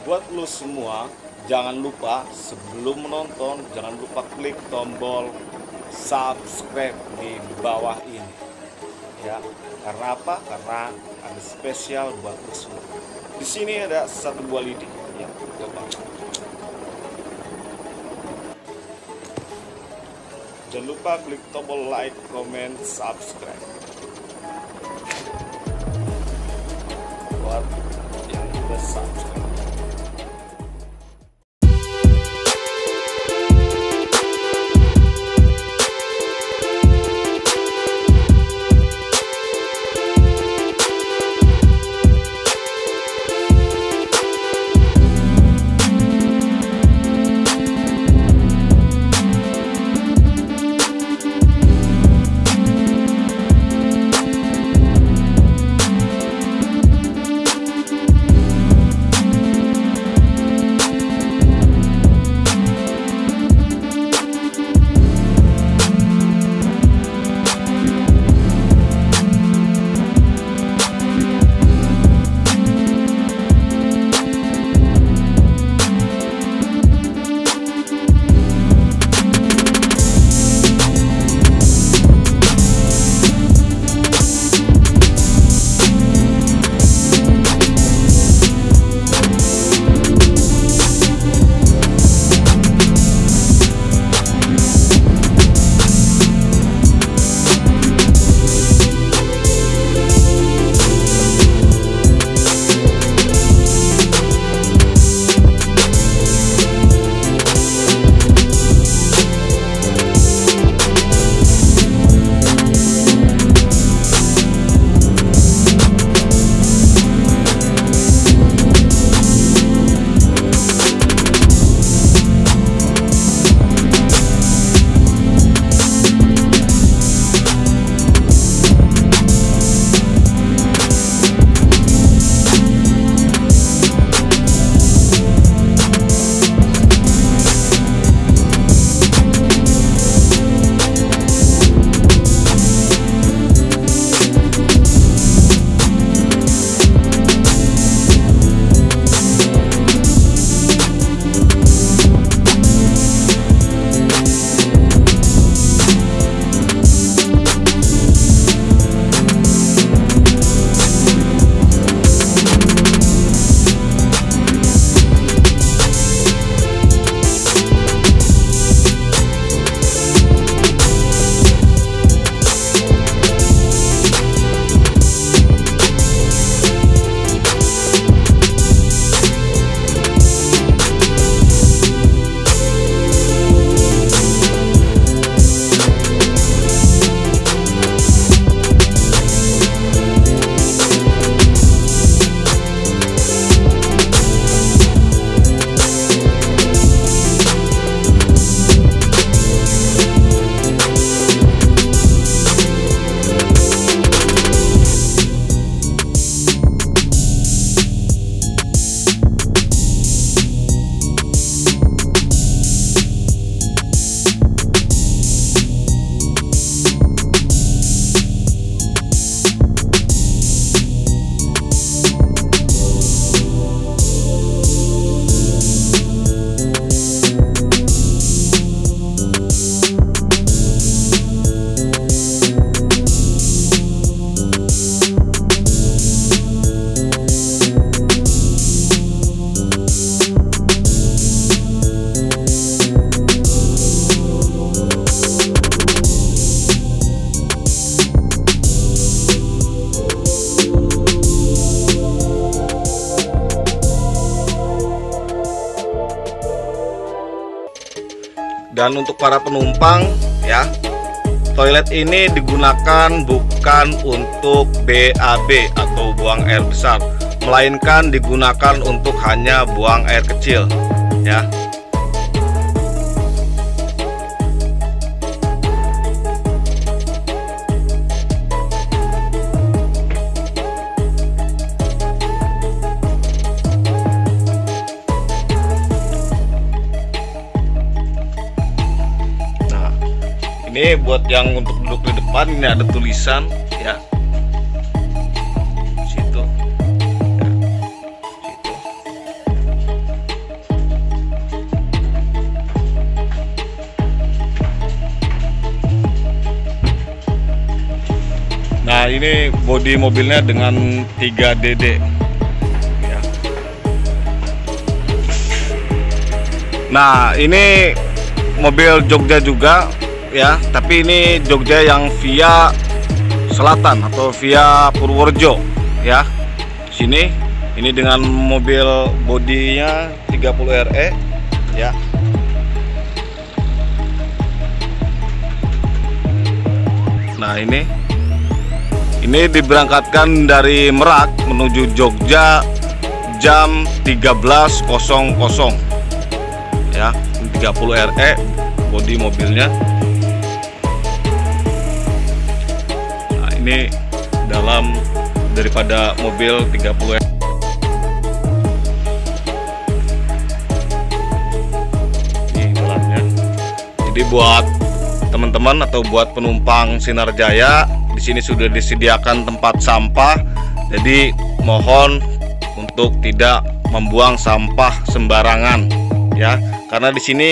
buat lo semua, jangan lupa sebelum menonton, jangan lupa klik tombol subscribe di bawah ini. Ya, karena apa? Karena ada spesial buat lo semua. Di sini ada satu buah lidi. Ya, coba. Jangan lupa klik tombol like, comment, subscribe. Buat yang udah subscribe. Dan untuk para penumpang ya, toilet ini digunakan bukan untuk BAB atau buang air besar, melainkan digunakan untuk hanya buang air kecil ya. Ini buat yang untuk duduk di depan, ini ada tulisan ya. Situ. Ya. Situ. ini bodi mobilnya dengan 3DD ya. Nah, ini mobil Jogja juga ya, tapi ini Jogja yang via selatan atau via Purworejo ya. Sini ini dengan mobil bodinya 30 RE ya. Nah, ini diberangkatkan dari Merak menuju Jogja jam 13.00 ya. 30 RE bodi mobilnya. Nah, ini dalam daripada mobil 30 RE. Ini dalamnya. Jadi buat teman-teman atau buat penumpang Sinar Jaya, di sini sudah disediakan tempat sampah. Jadi mohon untuk tidak membuang sampah sembarangan ya, karena di sini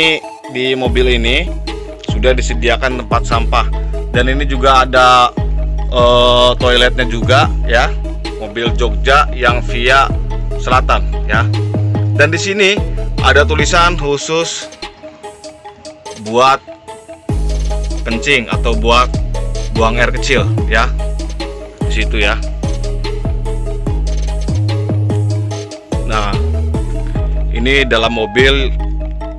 di mobil ini sudah disediakan tempat sampah, dan ini juga ada toiletnya juga ya, mobil Jogja yang via selatan ya. Dan di sini ada tulisan khusus buat kencing atau buat buang air kecil ya, di situ ya. Nah, ini dalam mobil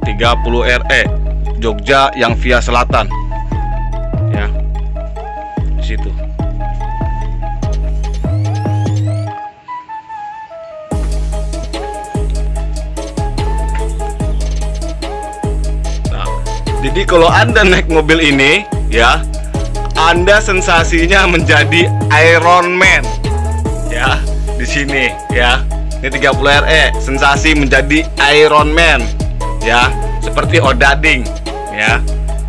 30 RE Jogja yang via selatan ya, di situ. Nah, jadi kalau Anda naik mobil ini ya, Anda sensasinya menjadi Iron Man ya, di sini ya. Ini 30 RE, sensasi menjadi Iron Man ya, seperti Odading ya,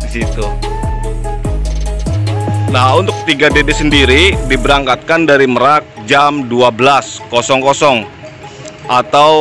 di situ. Nah, untuk 3DD sendiri diberangkatkan dari Merak jam 12.00 atau